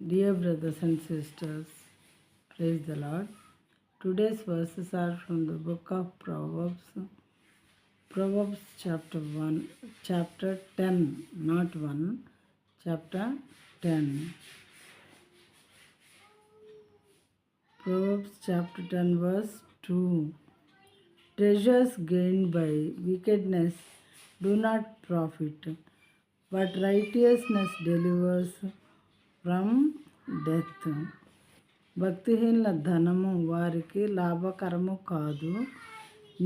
Dear brothers and sisters, praise the Lord. Today's verses are from the book of Proverbs, Proverbs chapter 10, not 1, chapter 10. Proverbs chapter 10, verse 2. Treasures gained by wickedness do not profit, but righteousness delivers from death. భక్తిహీనుల ధనము వారికి లాభకరము కాదు,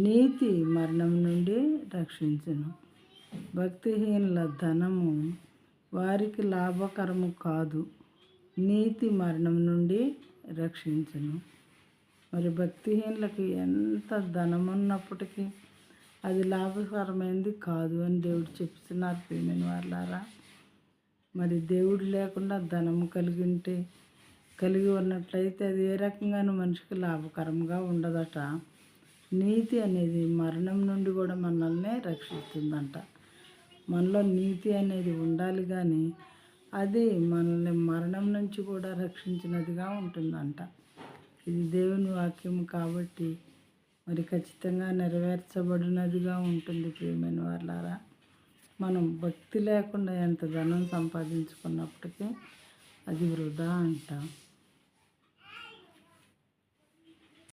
నీతి మరణం నుండి రక్షించును. భక్తిహీనుల ధనము వారికి లాభకరము కాదు, నీతి మరణం నుండి రక్షించును. మరి భక్తిహీనులకు ఎంత ధనం ఉన్నప్పటికీ అది లాభకరమైనది కాదు అని దేవుడు చెప్తున్నారు. ప్రియమైన వాళ్ళారా, మరి దేవుడు లేకుండా ధనము కలిగి ఉన్నట్లయితే అది ఏ రకంగానూ మనిషికి లాభకరంగా ఉండదట. నీతి అనేది మరణం నుండి కూడా మనల్ని రక్షిస్తుందంట. మనలో నీతి అనేది ఉండాలి, కానీ అది మనల్ని మరణం నుంచి కూడా రక్షించినదిగా ఉంటుందంట. ఇది దేవుని వాక్యం కాబట్టి మరి ఖచ్చితంగా నెరవేర్చబడినదిగా ఉంటుంది. ప్రియమైన వాళ్ళారా, మనం భక్తి లేకుండా ఎంత ధనం సంపాదించుకున్నప్పటికీ అది వృధా అంట.